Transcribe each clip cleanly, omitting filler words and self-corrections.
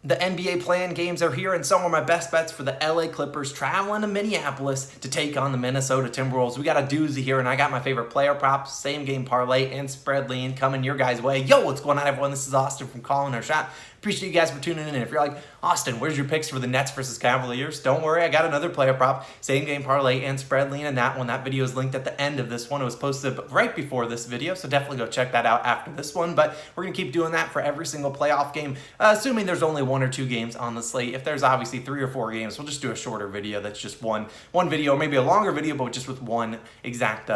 The NBA play-in games are here, and some are my best bets for the LA Clippers traveling to Minneapolis to take on the Minnesota Timberwolves. We got a doozy here, and I got my favorite player props, same game parlay, and spread lean coming your guys' way. Yo, what's going on, everyone? This is Austin from Calling Our Shot. Appreciate you guys for tuning in. If you're like, Austin, where's your picks for the Nets versus Cavaliers? Don't worry, I got another player prop, same game parlay, and spread lean in that one. That video is linked at the end of this one. It was posted right before this video, so definitely go check that out after this one. But we're going to keep doing that for every single playoff game, assuming there's only 1 or 2 games on the slate. If there's obviously 3 or 4 games, we'll just do a shorter video that's just one video, or maybe a longer video, but just with one exact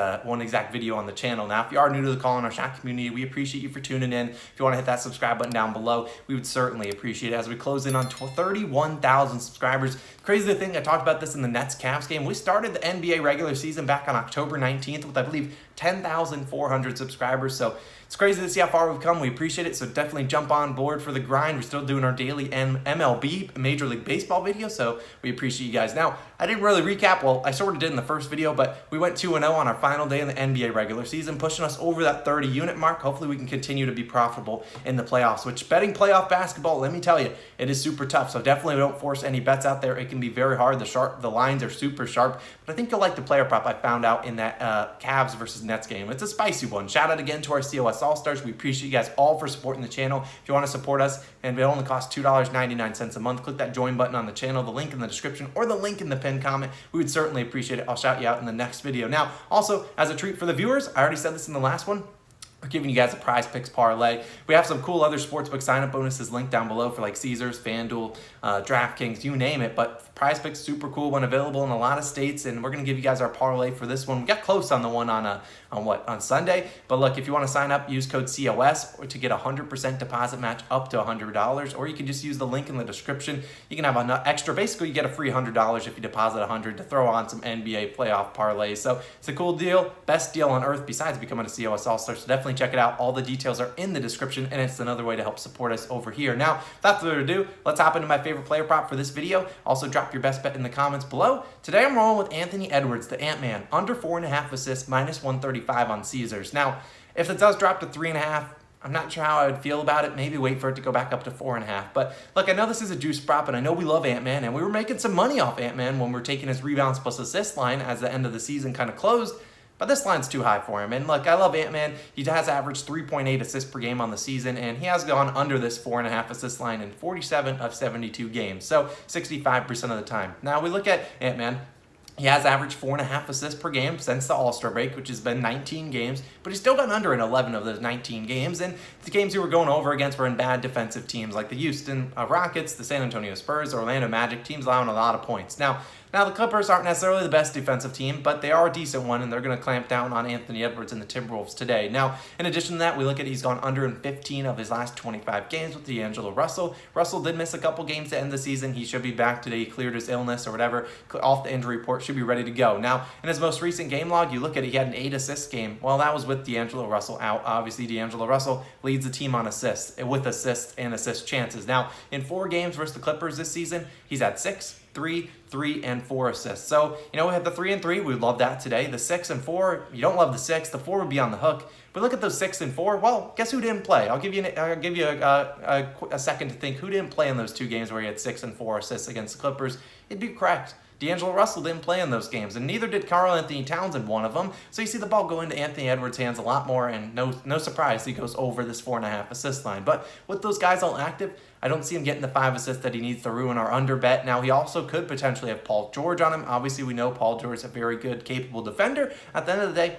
video on the channel. Now, if you are new to the Calling Our Shot community, we appreciate you for tuning in. If you want to hit that subscribe button down below, we would certainly appreciate it as we close in on 31,000 subscribers. Crazy thing, I talked about this in the Nets-Cavs game. We started the NBA regular season back on October 19th with, I believe, 10,400 subscribers. So it's crazy to see how far we've come. We appreciate it. So definitely jump on board for the grind. We're still doing our daily MLB, Major League Baseball video. So we appreciate you guys. Now, I didn't really recap. Well, I sort of did in the first video, but we went 2-0 on our final day in the NBA regular season, pushing us over that 30 unit mark. Hopefully we can continue to be profitable in the playoffs, which betting playoff basketball, let me tell you, it is super tough. So definitely don't force any bets out there. It can be very hard. The lines are super sharp, but I think you'll like the player prop I found out in that Cavs versus Nets game. It's a spicy one. Shout out again to our COS All-Stars. We appreciate you guys all for supporting the channel. If you want to support us, and it only costs $2.99 a month, click that join button on the channel, the link in the description, or the link in the pinned comment. We would certainly appreciate it. I'll shout you out in the next video. Now, also, as a treat for the viewers, I already said this in the last one, we're giving you guys a PrizePicks parlay. We have some cool other sportsbook sign-up bonuses linked down below for like Caesars, FanDuel, DraftKings, you name it. But PrizePicks, super cool one, available in a lot of states, and we're going to give you guys our parlay for this one. We got close on the one on Sunday. But look, if you want to sign up, use code COS to get a 100% deposit match up to $100, or you can just use the link in the description. You can have an extra, basically you get a free $100 if you deposit $100 to throw on some NBA playoff parlays. So it's a cool deal, best deal on earth besides becoming a COS All-Star. So definitely check it out. All the details are in the description, and it's another way to help support us over here. Now, without further ado, let's hop into my favorite player prop for this video. Also, drop your best bet in the comments below. Today, I'm rolling with Anthony Edwards, the Ant-Man, under 4.5 assists, minus 135 on Caesars. Now, if it does drop to 3.5, I'm not sure how I would feel about it. Maybe wait for it to go back up to 4.5. But look, I know this is a juice prop, and I know we love Ant-Man, and we were making some money off Ant-Man when we're taking his rebounds plus assist line as the end of the season kind of closed. But this line's too high for him. And look, I love Ant-Man. He has averaged 3.8 assists per game on the season, and he has gone under this 4.5 assist line in 47 of 72 games. So 65% of the time. Now we look at Ant-Man. He has averaged 4.5 assists per game since the All-Star break, which has been 19 games, but he's still gone under in 11 of those 19 games. And the games he were going over against were in bad defensive teams like the Houston Rockets, the San Antonio Spurs, Orlando Magic, teams allowing a lot of points. Now the Clippers aren't necessarily the best defensive team, but they are a decent one, and they're going to clamp down on Anthony Edwards and the Timberwolves today. Now, in addition to that, we look at he's gone under in 15 of his last 25 games with D'Angelo Russell. Russell did miss a couple games to end the season. He should be back today. He cleared his illness or whatever off the injury report, should be ready to go. Now, in his most recent game log, you look at it, he had an 8-assist game. Well, that was with D'Angelo Russell out. Obviously, D'Angelo Russell leads the team on assists, with assists and assist chances. Now, in 4 games versus the Clippers this season, he's had 6, 3, 3, and 4 assists. So, we had the 3 and 3. We love that today. The 6 and 4, you don't love the 6. The 4 would be on the hook. But look at those 6 and 4. Well, guess who didn't play? I'll give you a second to think who didn't play in those 2 games where he had 6 and 4 assists against the Clippers. It'd be correct. D'Angelo Russell didn't play in those games, and neither did Karl-Anthony Towns in one of them. So you see the ball go into Anthony Edwards' hands a lot more, and no surprise he goes over this 4.5 assist line. But with those guys all active, I don't see him getting the 5 assists that he needs to ruin our under bet. Now, he also could potentially have Paul George on him. Obviously, we know Paul George is a very good, capable defender. At the end of the day,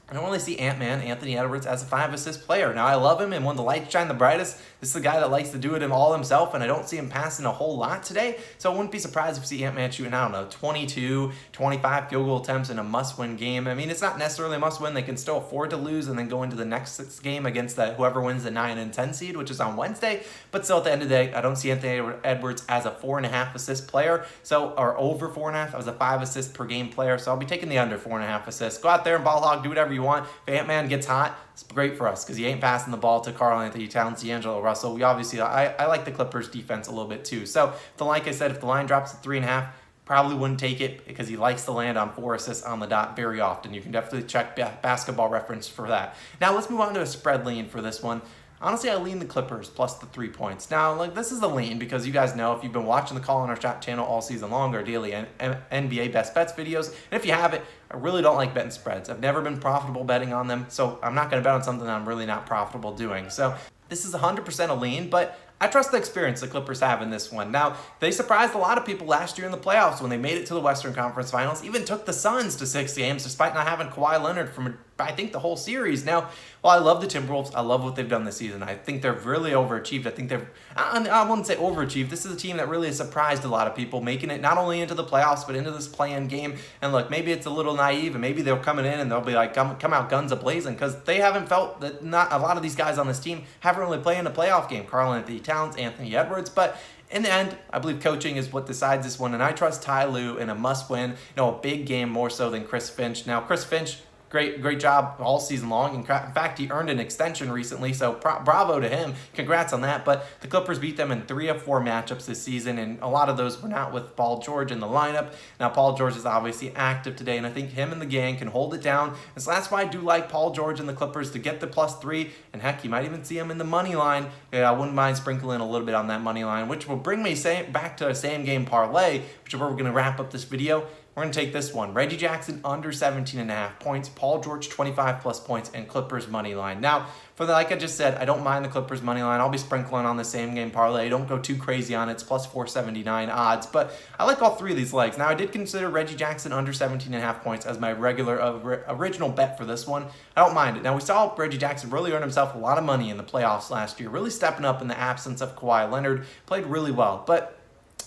I don't really see Ant-Man, Anthony Edwards, as a 5-assist player. Now, I love him, and when the lights shine the brightest, this is the guy that likes to do it all himself, and I don't see him passing a whole lot today. So I wouldn't be surprised if you see Ant-Man shooting, 22, 25 field goal attempts in a must-win game. I mean, it's not necessarily a must-win. They can still afford to lose and then go into the next game against whoever wins the 9 and 10 seed, which is on Wednesday. But still, at the end of the day, I don't see Anthony Edwards as a 4.5 assist player, or over 4.5 as a 5 assist per game player. So I'll be taking the under 4.5 assists. Go out there and ball hog, do whatever you want. If Ant-Man gets hot, it's great for us because he ain't passing the ball to Karl-Anthony Towns, D'Angelo Russell. We obviously, I like the Clippers defense a little bit too. So, like I said, if the line drops to 3.5, probably wouldn't take it because he likes to land on 4 assists on the dot very often. You can definitely check Basketball Reference for that. Now, let's move on to a spread lean for this one. honestly, I lean the Clippers plus the 3 points. Now, like, this is a lean because you guys know if you've been watching the Call on Our Shot channel all season long, our daily NBA Best Bets videos, and if you haven't, I really don't like betting spreads. I've never been profitable betting on them, so I'm not going to bet on something that I'm really not profitable doing. So this is 100% a lean, but I trust the experience the Clippers have in this one. Now, they surprised a lot of people last year in the playoffs when they made it to the Western Conference Finals, even took the Suns to 6 games despite not having Kawhi Leonard from, I think, the whole series. Now, while I love the Timberwolves, I love what they've done this season. I think they've really overachieved. I think I wouldn't say overachieved. This is a team that really has surprised a lot of people, making it not only into the playoffs, but into this play-in game. And look, maybe it's a little naive, and maybe they're coming in and they'll be like, come out guns a-blazing, because they haven't felt that not a lot of these guys on this team haven't really played in a playoff game. Karl-Anthony Towns, Anthony Edwards, but in the end, I believe coaching is what decides this one, and I trust Ty Lue in a must-win, a big game more so than Chris Finch. Now, Chris Finch, great job all season long. In fact, he earned an extension recently, so bravo to him. Congrats on that. But the Clippers beat them in 3 of 4 matchups this season, and a lot of those were not with Paul George in the lineup. Now, Paul George is obviously active today, and I think him and the gang can hold it down. And so that's why I do like Paul George and the Clippers to get the +3, and heck, you might even see him in the money line. Yeah, I wouldn't mind sprinkling a little bit on that money line, which will bring me back to a same game parlay, which is where we're going to wrap up this video. We're going to take this one. Reggie Jackson under 17.5 points, Paul George 25+ points, and Clippers money line. Now, like I just said, I don't mind the Clippers money line. I'll be sprinkling on the same game parlay. Don't go too crazy on it. It's +479 odds, but I like all 3 of these legs. Now, I did consider Reggie Jackson under 17.5 points as my regular original bet for this one. I don't mind it. Now, we saw Reggie Jackson really earn himself a lot of money in the playoffs last year, really stepping up in the absence of Kawhi Leonard. Played really well, but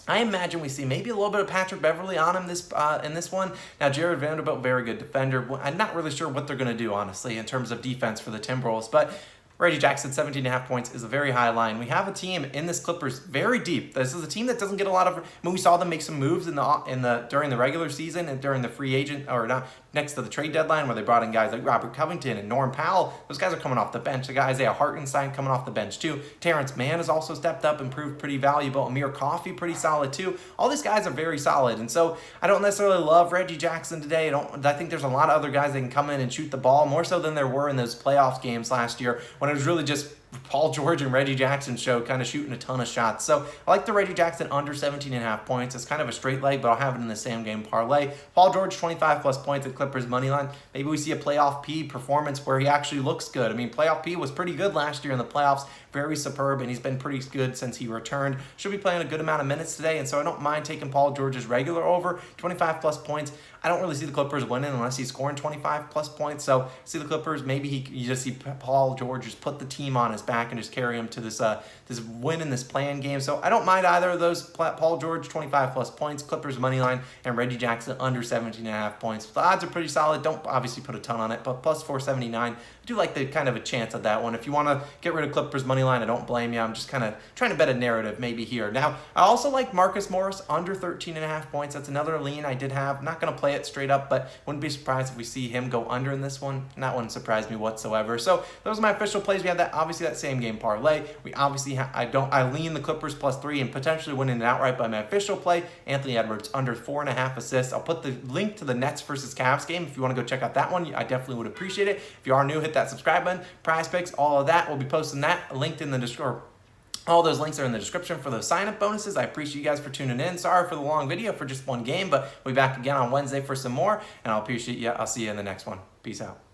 I imagine we see maybe a little bit of Patrick Beverley on him in this one. Now, Jared Vanderbilt, very good defender. I'm not really sure what they're going to do, honestly, in terms of defense for the Timberwolves, but Reggie Jackson, 17.5 points is a very high line. We have a team in this Clippers very deep. This is a team that doesn't get a lot of. I mean, we saw them make some moves during the regular season and during the free agent, or not, next to the trade deadline, where they brought in guys like Robert Covington and Norm Powell. Those guys are coming off the bench. The guy Isaiah Hartenstein coming off the bench too. Terrence Mann has also stepped up and proved pretty valuable. Amir Coffey pretty solid too. All these guys are very solid, and so I don't necessarily love Reggie Jackson today. I think there's a lot of other guys that can come in and shoot the ball more so than there were in those playoff games last year when it was really just Paul George and Reggie Jackson show, kind of shooting a ton of shots. So I like the Reggie Jackson under 17.5 points. It's kind of a straight leg, but I'll have it in the same game parlay. Paul George 25+ points at Clippers money line. Maybe we see a playoff P performance where he actually looks good. I mean, playoff P was pretty good last year in the playoffs, very superb, and he's been pretty good since he returned. Should be playing a good amount of minutes today, and so I don't mind taking Paul George's regular over 25+ points. I don't really see the Clippers winning unless he's scoring 25+ points. So see the Clippers, maybe you just see Paul George just put the team on his back and just carry him to this win in this play-in game. So I don't mind either of those. Paul George 25+ points, Clippers money line, and Reggie Jackson under 17.5 points. The odds are pretty solid. Don't obviously put a ton on it, but +479. I do like the kind of a chance of that one. If you want to get rid of Clippers money line, I don't blame you. I'm just kind of trying to bet a narrative maybe here. Now, I also like Marcus Morris under 13.5 points. That's another lean I did have. Not going to play it straight up, but wouldn't be surprised if we see him go under in this one. And that wouldn't surprise me whatsoever. So those are my official plays. We have that, obviously, that same game parlay. We obviously I lean the Clippers +3 and potentially winning it outright by my official play. Anthony Edwards under 4.5 assists. I'll put the link to the Nets versus Cavs game if you want to go check out that one. I definitely would appreciate it. If you are new, hit that subscribe button. PrizePicks, all of that. We'll be posting that linked in the description. All those links are in the description for those sign-up bonuses. I appreciate you guys for tuning in. Sorry for the long video for just one game, but we'll be back again on Wednesday for some more, and I'll appreciate you. I'll see you in the next one. Peace out.